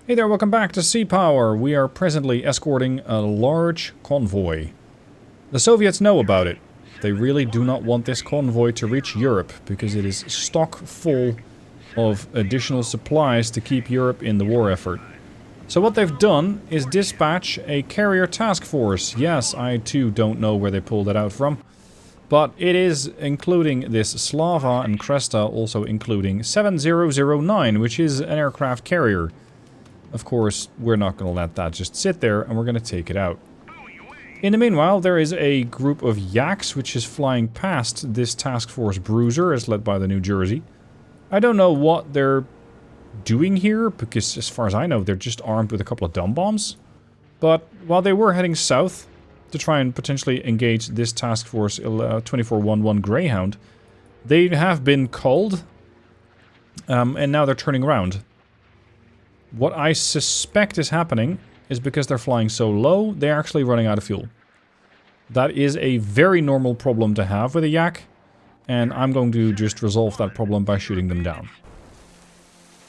Hey there, welcome back to Sea Power. We are presently escorting a large convoy. The Soviets know about it. They really do not want this convoy to reach Europe because it is stock full of additional supplies to keep Europe in the war effort. So what they've done is dispatch a carrier task force. Yes, I too don't know where they pulled that out from. But it is including this Slava and Cresta, also including 7009, which is an aircraft carrier. Of course, we're not going to let that just sit there, and we're going to take it out. In the meanwhile, there is a group of yaks which is flying past this task force bruiser, as led by the New Jersey. I don't know what they're doing here, because as far as I know, they're just armed with a couple of dumb bombs. But while they were heading south to try and potentially engage this task force 2411 Greyhound, they have been culled, and now they're turning around. What I suspect is happening is because they're flying so low, they're actually running out of fuel. That is a very normal problem to have with a yak, and I'm going to just resolve that problem by shooting them down.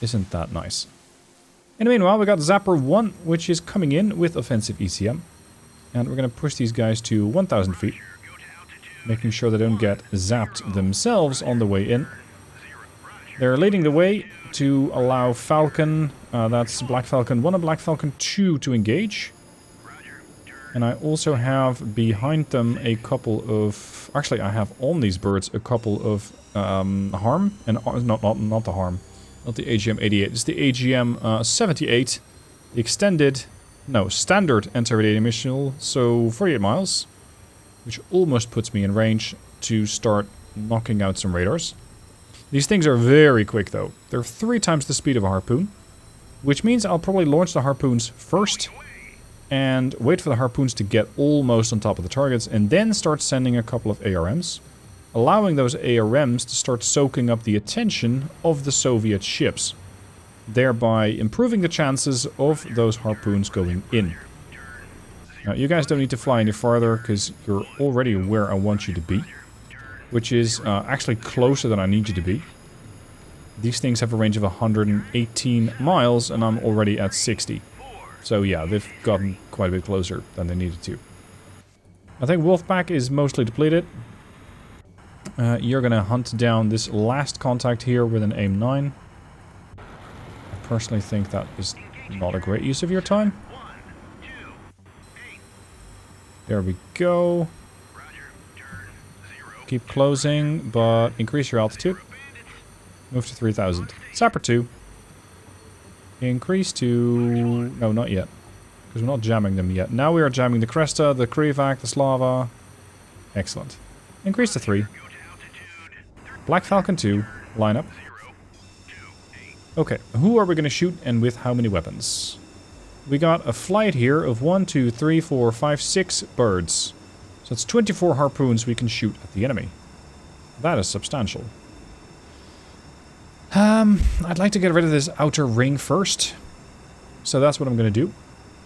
Isn't that nice? In the meanwhile, we got Zapper 1, which is coming in with offensive ECM. And we're going to push these guys to 1,000 feet, making sure they don't get zapped themselves on the way in. They're leading the way to allow Falcon, that's Black Falcon 1 and Black Falcon 2 to engage. And I also have behind them a couple of... Actually, I have on these birds a couple of harm. And not the harm. Not the AGM-88. It's the AGM-78. The extended... No, standard anti-radiating missile. So 48 miles. Which almost puts me in range to start knocking out some radars. These things are very quick though. They're 3 times the speed of a harpoon. Which means I'll probably launch the harpoons first. And wait for the harpoons to get almost on top of the targets. And then start sending a couple of ARMs. Allowing those ARMs to start soaking up the attention of the Soviet ships. Thereby improving the chances of those harpoons going in. Now you guys don't need to fly any farther because you're already where I want you to be. Which is actually closer than I need you to be. These things have a range of 118 miles and I'm already at 60. So yeah, they've gotten quite a bit closer than they needed to. I think Wolfpack is mostly depleted. You're gonna hunt down this last contact here with an AIM-9. I personally think that is not a great use of your time. There we go. Keep closing, but increase your altitude. Move to 3,000. Sapper 2. Increase to... No, not yet. Because we're not jamming them yet. Now we are jamming the Cresta, the Krivak, the Slava. Excellent. Increase to 3. Black Falcon 2. Line up. Okay, who are we going to shoot and with how many weapons? We got a flight here of 1, 2, 3, 4, 5, 6 birds. So it's 24 harpoons we can shoot at the enemy. That is substantial. I'd like to get rid of this outer ring first. So that's what I'm going to do.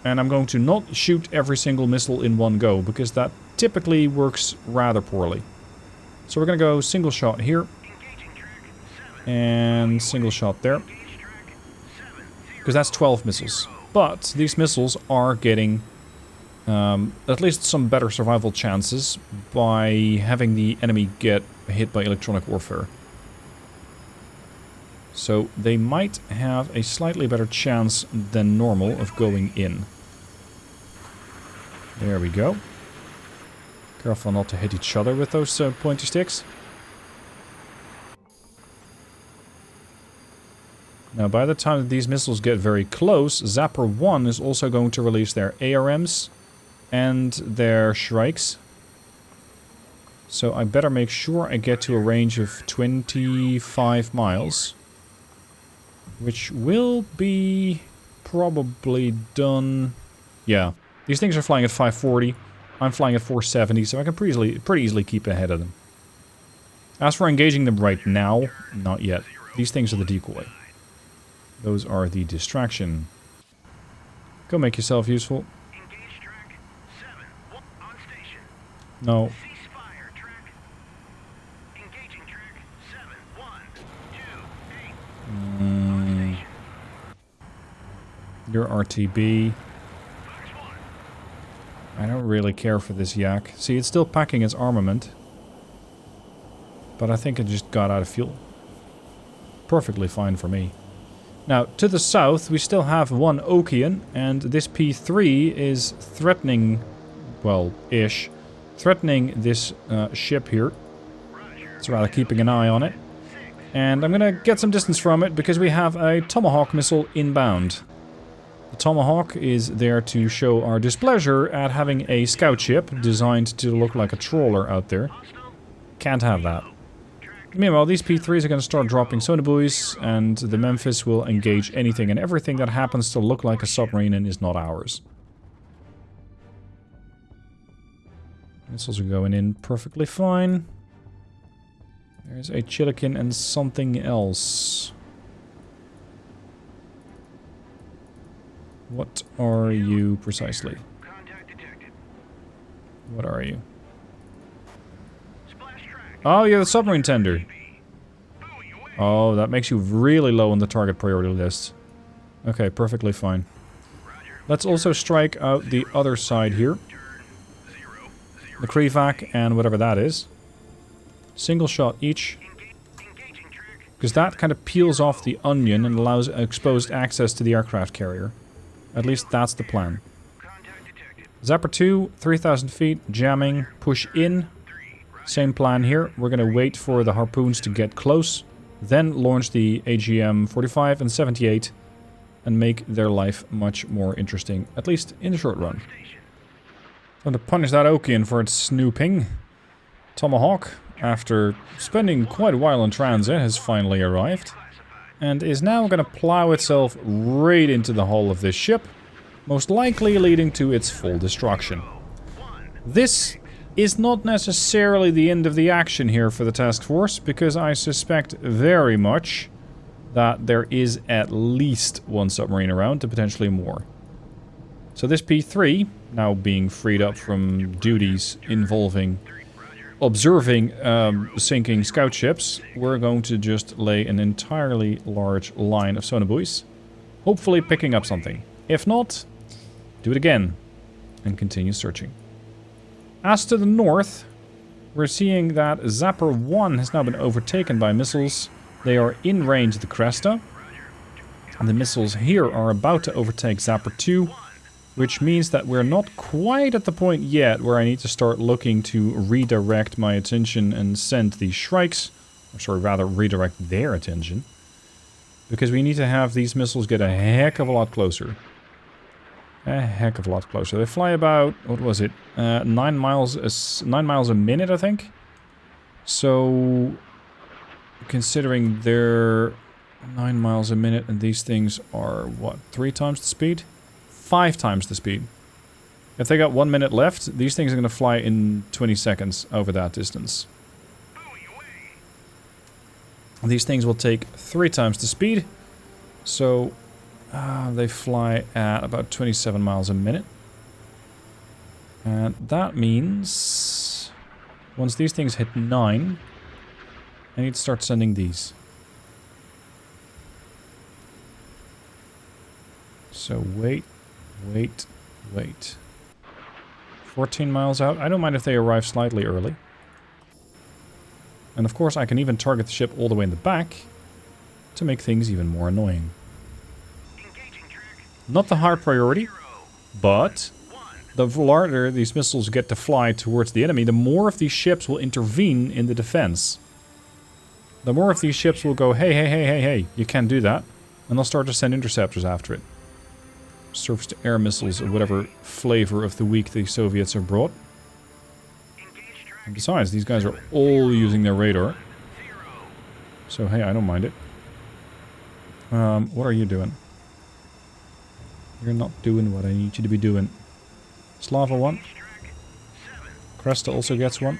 And I'm going to not shoot every single missile in one go, because that typically works rather poorly. So we're going to go single shot here. And single shot there. Because that's 12 missiles. But these missiles are getting... at least some better survival chances by having the enemy get hit by electronic warfare. So they might have a slightly better chance than normal of going in. There we go. Careful not to hit each other with those pointy sticks. Now by the time that these missiles get very close, Zapper 1 is also going to release their ARMs. And their Shrikes. So I better make sure I get to a range of 25 miles. Which will be probably done... Yeah, these things are flying at 540. I'm flying at 470, so I can pretty easily keep ahead of them. As for engaging them right now, not yet. These things are the decoy. Those are the distraction. Go make yourself useful. No. Your RTB. I don't really care for this yak. See, it's still packing its armament. But I think it just got out of fuel. Perfectly fine for me. Now, to the south, we still have one Okean, and this P3 is threatening, well, ish, threatening this ship here. It's rather keeping an eye on it. And I'm gonna get some distance from it, because we have a Tomahawk missile inbound. The Tomahawk is there to show our displeasure at having a scout ship designed to look like a trawler out there. Can't have that. Meanwhile, these P3s are going to start dropping sonobuoys, and the Memphis will engage anything and everything that happens to look like a submarine and is not ours. Missiles are going in perfectly fine. There's a Chilekin and something else. What are you precisely? What are you? Oh, you're the submarine tender. Oh, that makes you really low on the target priority list. Okay, perfectly fine. Let's also strike out the other side here. The Krivac and whatever that is. Single shot each. Because that kind of peels off the onion and allows exposed access to the aircraft carrier. At least that's the plan. Zapper 2, 3,000 feet, jamming, push in. Same plan here. We're going to wait for the harpoons to get close, then launch the AGM-45 and 78 and make their life much more interesting, at least in the short run. I'm going to punish that Okean for its snooping. Tomahawk, after spending quite a while in transit, has finally arrived and is now going to plow itself right into the hull of this ship, most likely leading to its full destruction. This is not necessarily the end of the action here for the task force, because I suspect very much that there is at least one submarine around, to potentially more. So this P3, now being freed up from duties involving observing sinking scout ships, we're going to just lay an entirely large line of sonobuoys, hopefully picking up something. If not, do it again and continue searching. As to the north, we're seeing that Zapper 1 has now been overtaken by missiles. They are in range of the Cresta. And the missiles here are about to overtake Zapper 2, which means that we're not quite at the point yet where I need to start looking to redirect my attention and send the Shrikes, or sorry, rather redirect their attention, because we need to have these missiles get a heck of a lot closer. A heck of a lot closer. They fly about, what was it, 9 miles a minute, I think. So, considering they're 9 miles a minute and these things are, what, 3 times the speed? 5 times the speed. If they got 1 minute left, these things are going to fly in 20 seconds over that distance. These things will take 3 times the speed. So, they fly at about 27 miles a minute. And that means once these things hit 9, I need to start sending these. So wait. 14 miles out. I don't mind if they arrive slightly early. And of course I can even target the ship all the way in the back to make things even more annoying. Not the high priority, but the larger these missiles get to fly towards the enemy, the more of these ships will intervene in the defense. The more of these ships will go, hey, you can't do that. And they'll start to send interceptors after it. Surface-to-air missiles of whatever flavor of the week the Soviets have brought. And besides, these guys are all using their radar. So hey, I don't mind it. What are you doing? You're not doing what I need you to be doing. Slava 1. Cresta also gets 1.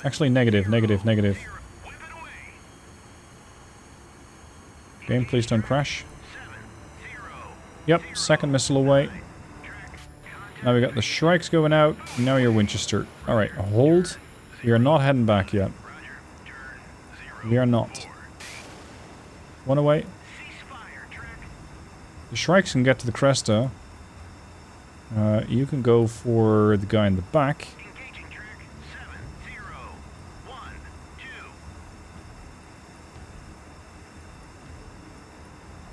Actually, negative. Game, please don't crash. Yep, second missile away. Now we got the Shrikes going out. Now your Winchester. Alright, hold. We are not heading back yet. We are not. 1 away. The Shrikes can get to the Cresta. You can go for the guy in the back.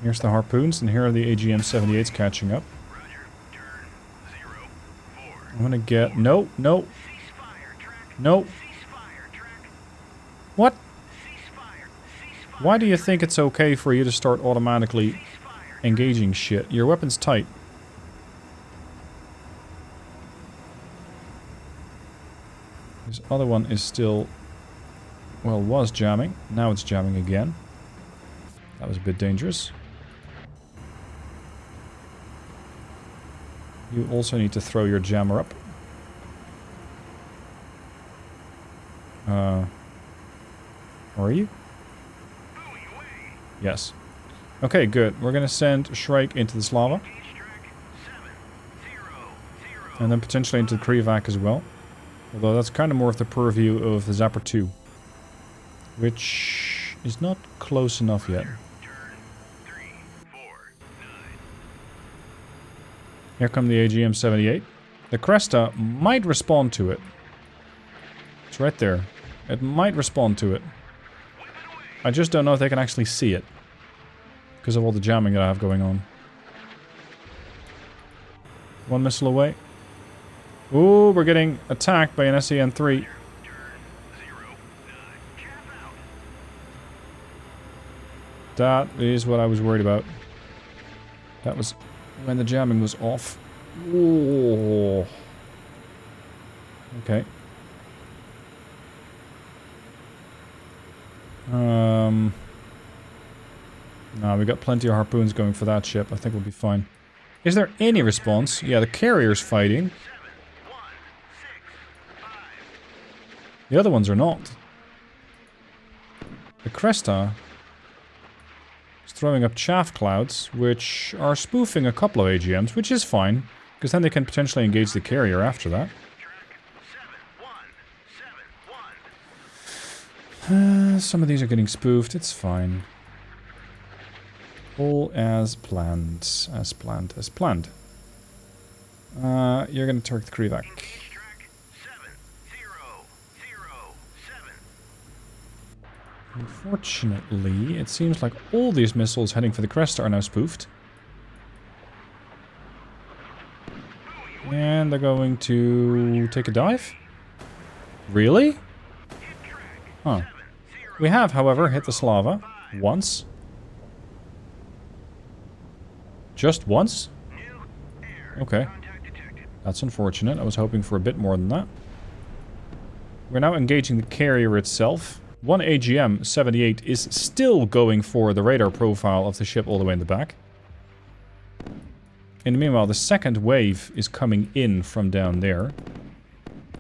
Here's the harpoons, and here are the AGM-78s catching up. I'm gonna get... No, no. No. What? Why do you think it's okay for you to start automatically engaging shit? Your weapon's tight. This other one is still... well, was jamming. Now it's jamming again. That was a bit dangerous. You also need to throw your jammer up. Are you? Yes. Okay, good. We're gonna send Shrike into the lava. And then potentially into the Krivac as well. Although that's kind of more of the purview of the Zapper 2. Which is not close enough yet. Here come the AGM-78. The Cresta might respond to it. It's right there. It might respond to it. I just don't know if they can actually see it. Because of all the jamming that I have going on. One missile away. Ooh, we're getting attacked by an SAN-3. That is what I was worried about. That was when the jamming was off. Ooh. Okay. No, we got plenty of harpoons going for that ship. I think we'll be fine. Is there any response? Yeah, the carrier's fighting. The other ones are not. The Cresta is throwing up chaff clouds, which are spoofing a couple of AGMs, which is fine, because then they can potentially engage the carrier after that. Some of these are getting spoofed, it's fine. All as planned, as planned, as planned. You're gonna target the Krivac. Unfortunately, it seems like all these missiles heading for the Cresta are now spoofed. And they're going to take a dive? Really? Huh. We have, however, hit the Slava once. Just once? Okay. That's unfortunate. I was hoping for a bit more than that. We're now engaging the carrier itself. One AGM-78 is still going for the radar profile of the ship all the way in the back. In the meanwhile, the second wave is coming in from down there.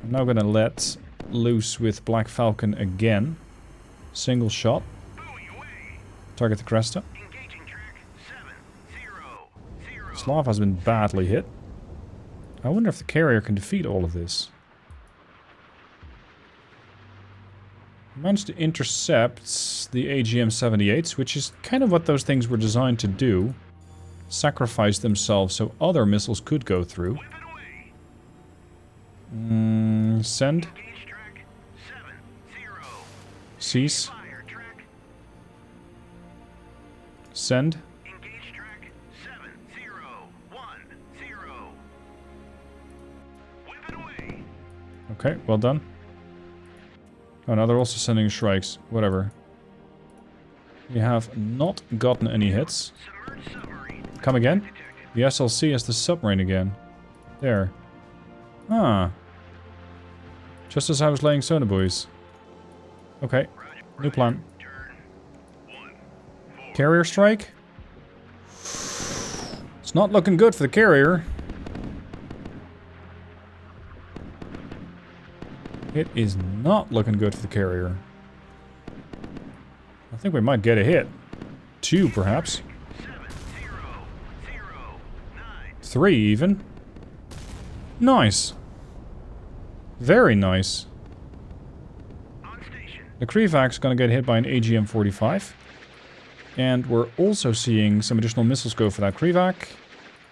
I'm now going to let loose with Black Falcon again. Single shot. Target the Cresta. Slav has been badly hit. I wonder if the carrier can defeat all of this. Managed to intercept the AGM-78s, which is kind of what those things were designed to do. Sacrifice themselves so other missiles could go through. Send. Cease. Send. Okay, well done. Oh, now they're also sending Shrikes. Whatever. We have not gotten any hits. Come again? The SLC has the submarine again. There. Ah. Just as I was laying sonobuoys. Okay. New plan. Carrier strike? It's not looking good for the carrier. It is not looking good for the carrier. I think we might get a hit. 2, perhaps. 3, even. Nice. Very nice. The Krivak's gonna get hit by an AGM-45. And we're also seeing some additional missiles go for that Krivac.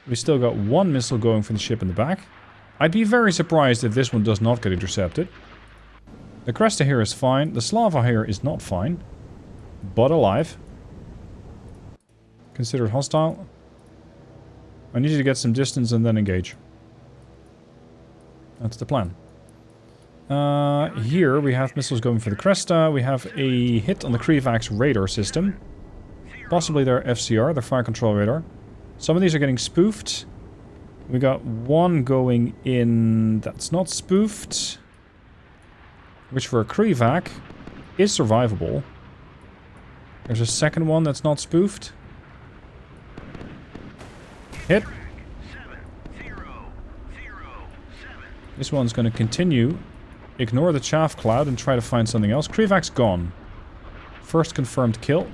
We still got one missile going for the ship in the back. I'd be very surprised if this one does not get intercepted. The Cresta here is fine. The Slava here is not fine. But alive. Considered hostile. I need you to get some distance and then engage. That's the plan. Here we have missiles going for the Cresta. We have a hit on the Krivac's radar system. Possibly their FCR, their fire control radar. Some of these are getting spoofed. We got one going in that's not spoofed. Which for a Krivac is survivable. There's a second one that's not spoofed. Hit. This one's going to continue. Ignore the chaff cloud and try to find something else. Krivac's gone. First confirmed kill.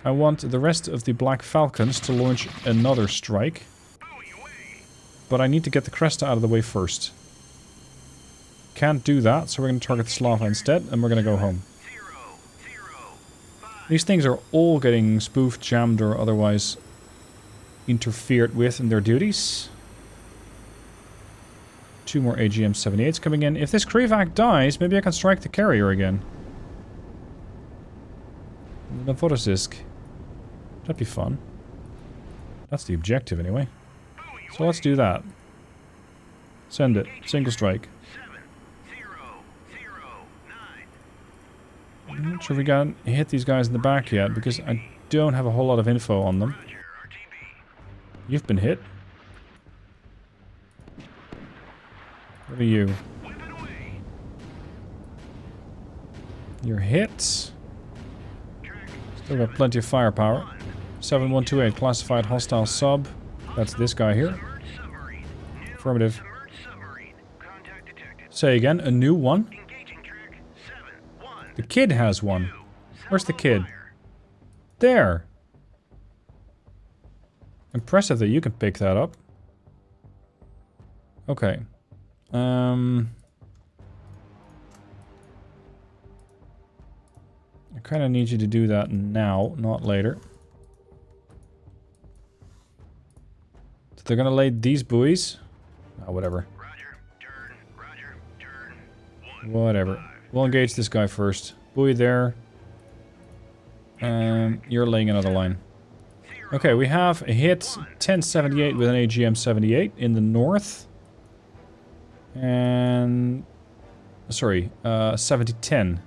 I want the rest of the Black Falcons to launch another strike. But I need to get the Cresta out of the way first. Can't do that, so we're going to target the Slava instead, and we're going to go home. These things are all getting spoofed, jammed, or otherwise interfered with in their duties. 2 more AGM-78s coming in. If this Krivac dies, maybe I can strike the carrier again. Novorossiysk. That'd be fun. That's the objective, anyway. So let's do that. Send it. Single strike. I'm not sure if we got hit these guys in the back yet, because I don't have a whole lot of info on them. You've been hit. What are you? You're hit. Still got plenty of firepower. 7128, classified hostile sub. That's this guy here. Affirmative. Say again, a new one? The kid has one. Where's the kid? There. Impressive that you can pick that up. Okay. I kind of need you to do that now, not later. So they're gonna lay these buoys. Oh, whatever. Whatever. We'll engage this guy first. Buoy there. You're laying another line. Okay, we have a hit 1078 with an AGM-78 in the north. And... sorry, 7010.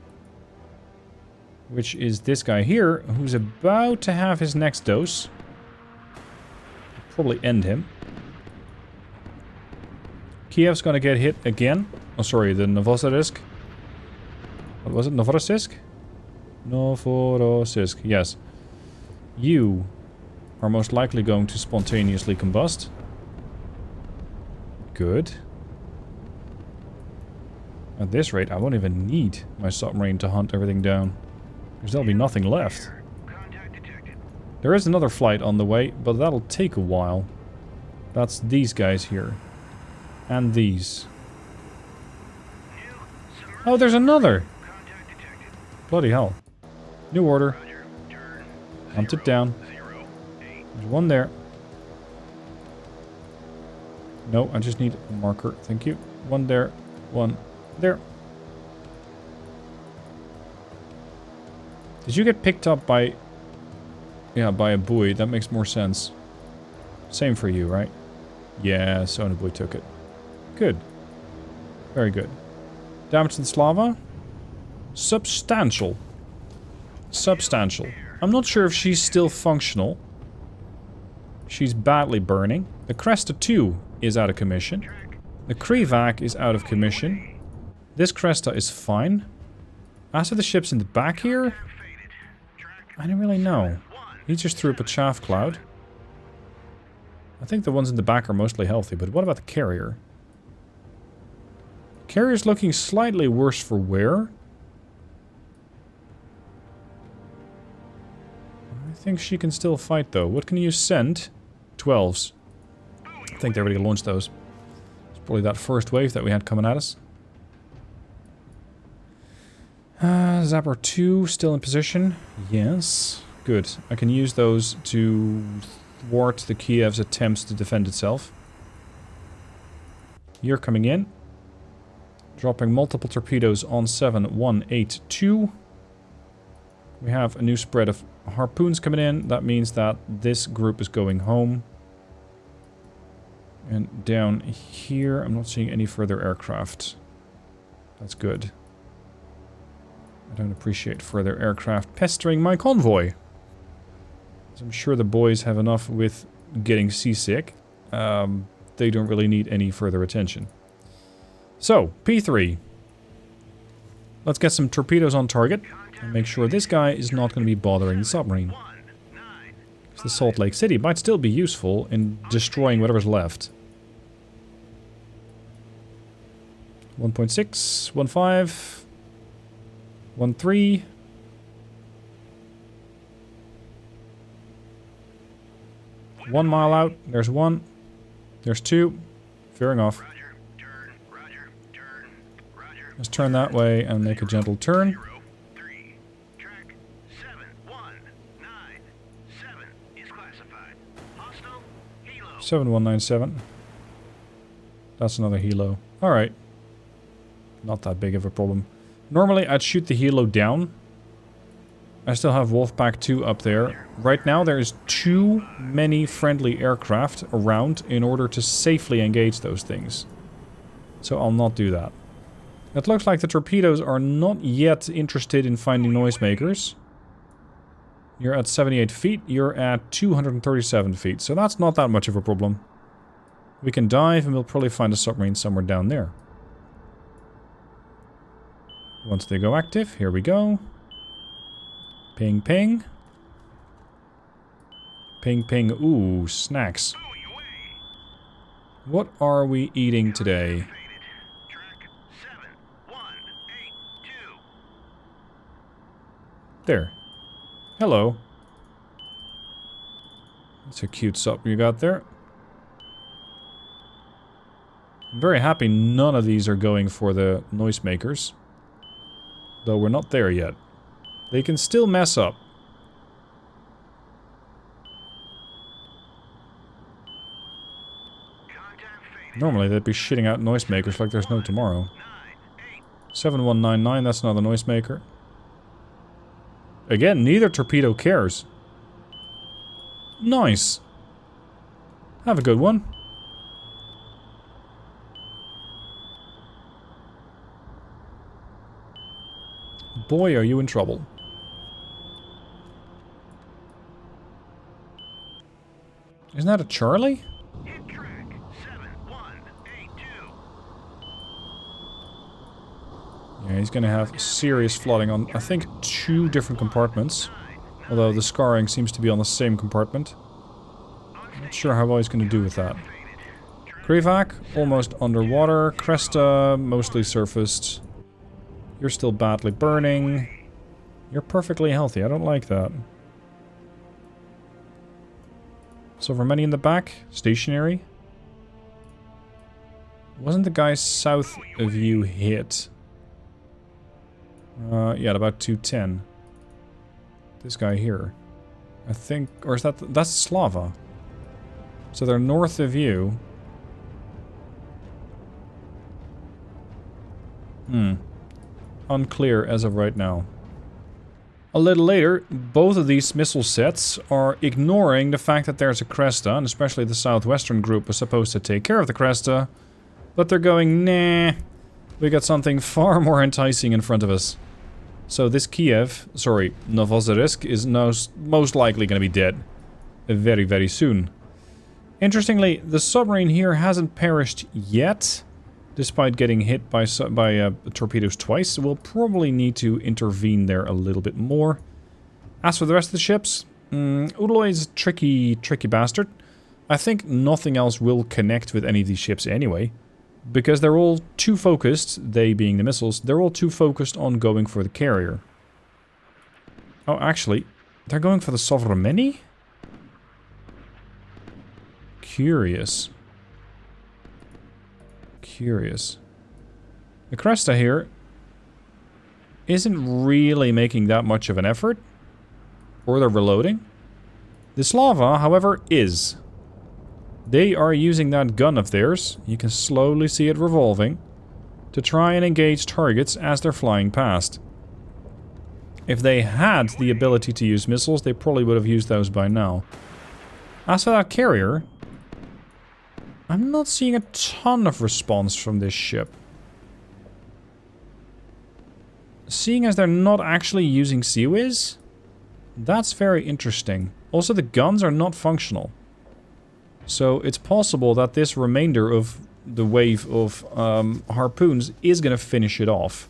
Which is this guy here, who's about to have his next dose. Probably end him. Kiev's gonna get hit again. Oh, sorry, the Novorossiysk. What was it? Novorossiysk? Novorossiysk, yes. You are most likely going to spontaneously combust. Good. At this rate, I won't even need my submarine to hunt everything down. Because there'll be nothing left. There is another flight on the way, but that'll take a while. That's these guys here. And these. Oh, there's another! Bloody hell. New order. Hunt it down. There's one there. No, I just need a marker. Thank you. One there. One there. Did you get picked up by... yeah, by a buoy? That makes more sense. Same for you, right? Yeah, Sonobuoy took it. Good. Very good. Damage to the Slava? Substantial. Substantial. I'm not sure if she's still functional. She's badly burning. The Cresta 2 is out of commission. The Krivac is out of commission. This Cresta is fine. As for the ships in the back here... I don't really know. He just threw up a chaff cloud. I think the ones in the back are mostly healthy, but what about the carrier? Carrier's looking slightly worse for wear. I think she can still fight though. What can you send? 12s. I think they're ready to launch those. It's probably that first wave that we had coming at us. Zapper 2 still in position. Yes. Good. I can use those to thwart the Kiev's attempts to defend itself. You're coming in. Dropping multiple torpedoes on 7182. We have a new spread of harpoons coming in. That means that this group is going home. And down here, I'm not seeing any further aircraft. That's good. I don't appreciate further aircraft pestering my convoy. As I'm sure the boys have enough with getting seasick. They don't really need any further attention. So, P3. Let's get some torpedoes on target and make sure this guy is not going to be bothering the submarine. The Salt Lake City might still be useful in destroying whatever's left. 1.6, 1.5, 1.3. One mile out. There's one. There's two. Veering off. Let's turn that way and make a gentle turn. 7197. That's another helo. Alright. Not that big of a problem. Normally I'd shoot the helo down. I still have Wolfpack 2 up there. Right now there's too many friendly aircraft around in order to safely engage those things. So I'll not do that. It looks like the torpedoes are not yet interested in finding noisemakers. You're at 78 feet, you're at 237 feet, so that's not that much of a problem. We can dive and we'll probably find a submarine somewhere down there. Once they go active, here we go. Ping, ping. Ping, ping. Ooh, snacks. What are we eating today? There. Hello. That's a cute sup you got there. I'm very happy none of these are going for the noisemakers. Though we're not there yet. They can still mess up. Normally they'd be shitting out noisemakers like there's no tomorrow. 7199, that's another noisemaker. Again, neither torpedo cares. Nice. Have a good one. Boy, are you in trouble. Isn't that a Charlie? Yeah, he's gonna have serious flooding on, I think, 2 different compartments. Although the scarring seems to be on the same compartment. Not sure how well he's gonna do with that. Krivak, almost underwater. Cresta, mostly surfaced. You're still badly burning. You're perfectly healthy, I don't like that. Silver many in the back, stationary. Wasn't the guy south of you hit? Yeah, at about 210. This guy here. I think, or is that, that's Slava. So they're north of you. Unclear as of right now. A little later, both of these missile sets are ignoring the fact that there's a Cresta, and especially the southwestern group was supposed to take care of the Cresta. But they're going, nah, we got something far more enticing in front of us. So this Kiev, sorry, Novosibirsk, is most likely going to be dead very, very soon. Interestingly, the submarine here hasn't perished yet, despite getting hit by torpedoes twice. We'll probably need to intervene there a little bit more. As for the rest of the ships, Udaloy is a tricky bastard. I think nothing else will connect with any of these ships anyway. Because they're all too focused, they being the missiles, they're all too focused on going for the carrier. Oh, actually, they're going for the Sovremeni? Curious. Curious. The Cresta here isn't really making that much of an effort. Or they're reloading. The Slava, however, is. They are using that gun of theirs, you can slowly see it revolving, to try and engage targets as they're flying past. If they had the ability to use missiles, they probably would have used those by now. As for that carrier, I'm not seeing a ton of response from this ship. Seeing as they're not actually using CIWS, that's very interesting. Also, the guns are not functional. So it's possible that this remainder of the wave of harpoons is going to finish it off.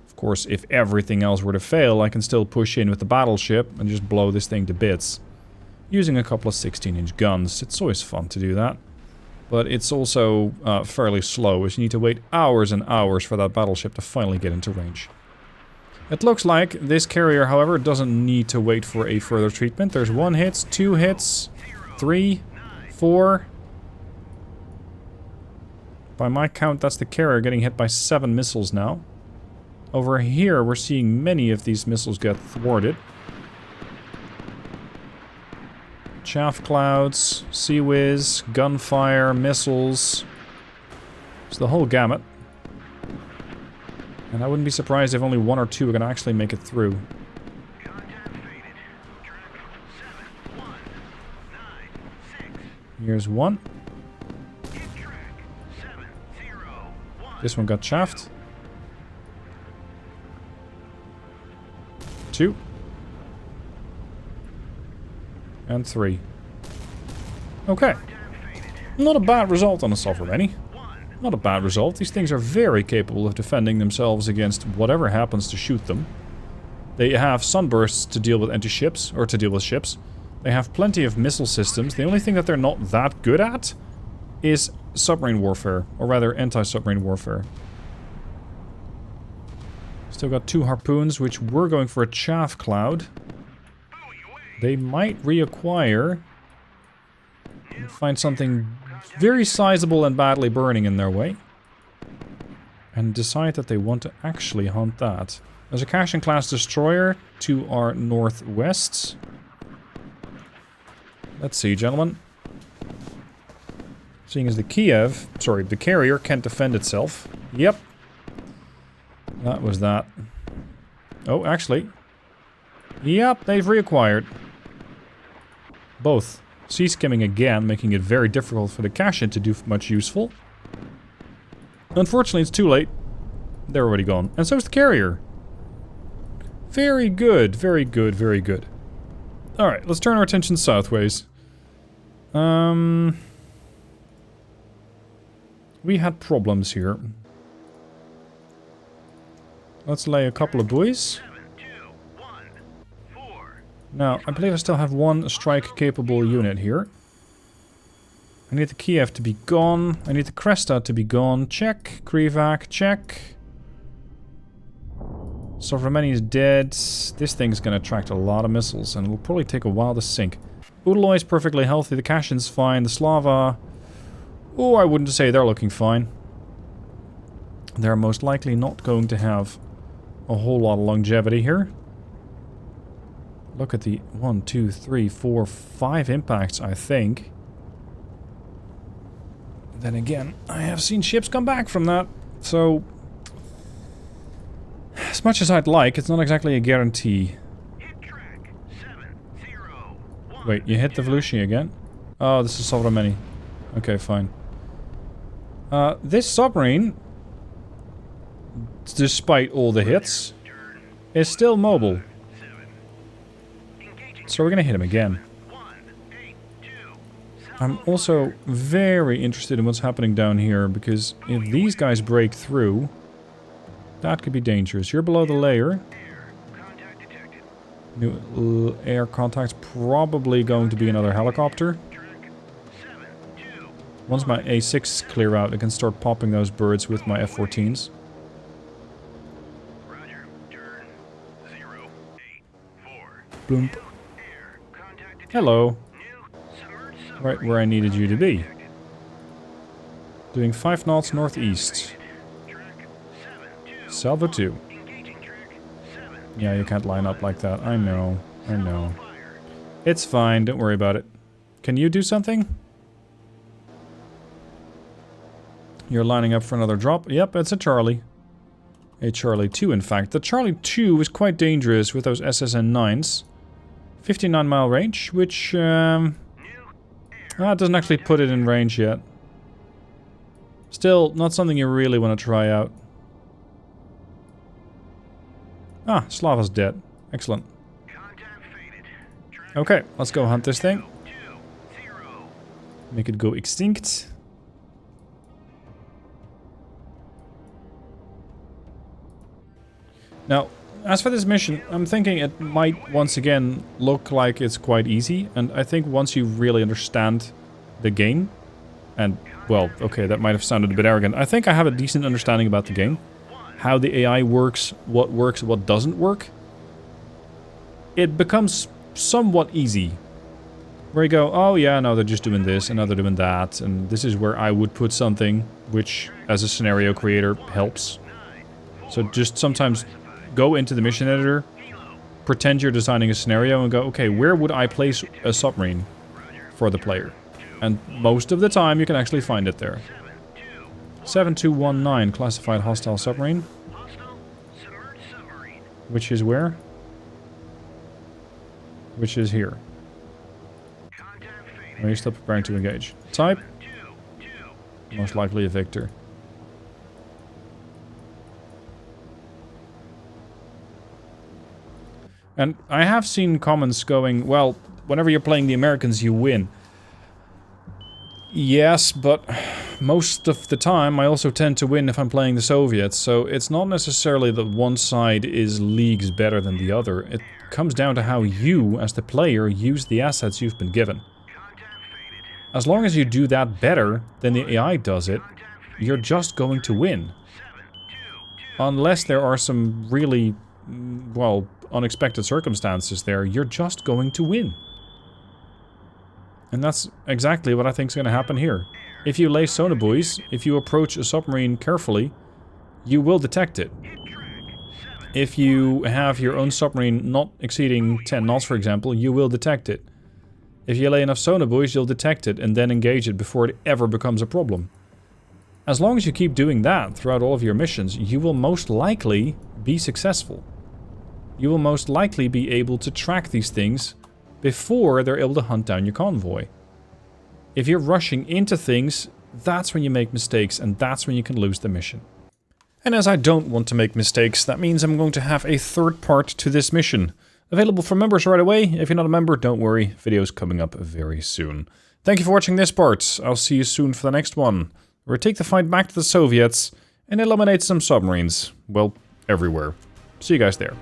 Of course, if everything else were to fail, I can still push in with the battleship and just blow this thing to bits. Using a couple of 16-inch guns. It's always fun to do that. But it's also fairly slow, as you need to wait hours and hours for that battleship to finally get into range. It looks like this carrier, however, doesn't need to wait for a further treatment. There's 1 hit, 2 hits, 3, 4. By my count, that's the carrier getting hit by 7 missiles now. Over here, we're seeing many of these missiles get thwarted. Chaff clouds, sea-whiz, gunfire, missiles. It's the whole gamut. And I wouldn't be surprised if only 1 or 2 are going to actually make it through. Here's 1. This one got chaffed. 2. And 3. Okay. Not a bad result on a submarine. Not a bad result. These things are very capable of defending themselves against whatever happens to shoot them. They have sunbursts to deal with anti-ships, or to deal with ships. They have plenty of missile systems. The only thing that they're not that good at is submarine warfare, or rather anti-submarine warfare. Still got 2 harpoons, which were going for a chaff cloud. They might reacquire and find something very sizable and badly burning in their way. And decide that they want to actually hunt that. There's a Cashin-class destroyer to our northwest. Let's see, gentlemen. Seeing as the the carrier can't defend itself. Yep. That was that. Oh, actually. Yep, they've reacquired. Both. Sea skimming again, making it very difficult for the Cashin to do much useful. Unfortunately, it's too late. They're already gone. And so is the carrier. Very good, very good, very good. Alright, let's turn our attention southways. We had problems here. Let's lay a couple of buoys. Now, I believe I still have 1 strike-capable unit here. I need the Kiev to be gone. I need the Cresta to be gone. Check. Krivac, check. Sovremeni is dead. This thing's gonna attract a lot of missiles, and it'll probably take a while to sink. Udaloy is perfectly healthy. The Cashin's fine. The Slava... Oh, I wouldn't say they're looking fine. They're most likely not going to have a whole lot of longevity here. Look at the 1, 2, 3, 4, 5 impacts, I think. Then again, I have seen ships come back from that, so... As much as I'd like, it's not exactly a guarantee. Wait, you hit the Volushny again? Oh, this is Sovremeni. Okay, fine. This submarine, despite all the hits, is still mobile. So we're gonna hit him again. I'm also very interested in what's happening down here, because if these guys break through, that could be dangerous. You're below the layer. New air contact's probably going to be another helicopter. Once my A6s clear out, I can start popping those birds with my F-14s. Bloom. Hello. Right where I needed you to be. Doing 5 knots northeast. Salvo 2. Yeah, you can't line up like that. I know. I know. It's fine. Don't worry about it. Can you do something? You're lining up for another drop. Yep, it's a Charlie. A Charlie 2, in fact. The Charlie 2 is quite dangerous with those SSN-9s. 59-mile range, which... it doesn't actually put it in range yet. Still, not something you really want to try out. Ah, Slava's dead. Excellent. Okay, let's go hunt this thing. Make it go extinct. Now, as for this mission, I'm thinking it might once again look like it's quite easy. And I think once you really understand the game, and, well, okay, that might have sounded a bit arrogant. I think I have a decent understanding about the game. How the AI works, what doesn't work. It becomes somewhat easy. Where you go, oh yeah, no, they're just doing this, and now they're doing that. And this is where I would put something, which, as a scenario creator, helps. So just sometimes go into the mission editor, pretend you're designing a scenario, and go, okay, where would I place a submarine for the player? And most of the time, you can actually find it there. 7219, classified hostile submarine. Which is where? Which is here. Are you still preparing to engage? Type? Most likely a Victor. And I have seen comments going, well, whenever you're playing the Americans, you win. Yes, but most of the time I also tend to win if I'm playing the Soviets, so it's not necessarily that one side is leagues better than the other. It comes down to how you, as the player, use the assets you've been given. As long as you do that better than the AI does it, you're just going to win. Unless there are some really, well, unexpected circumstances there, you're just going to win. And that's exactly what I think is going to happen here. If you lay sonobuoys, if you approach a submarine carefully, you will detect it. If you have your own submarine not exceeding 10 knots, for example, you will detect it. If you lay enough sonobuoys, you'll detect it and then engage it before it ever becomes a problem. As long as you keep doing that throughout all of your missions, you will most likely be successful. You will most likely be able to track these things before they're able to hunt down your convoy. If you're rushing into things, that's when you make mistakes, and that's when you can lose the mission. And as I don't want to make mistakes, that means I'm going to have a third part to this mission. Available for members right away. If you're not a member, don't worry, video's coming up very soon. Thank you for watching this part. I'll see you soon for the next one, where we take the fight back to the Soviets and eliminate some submarines. Well, everywhere. See you guys there.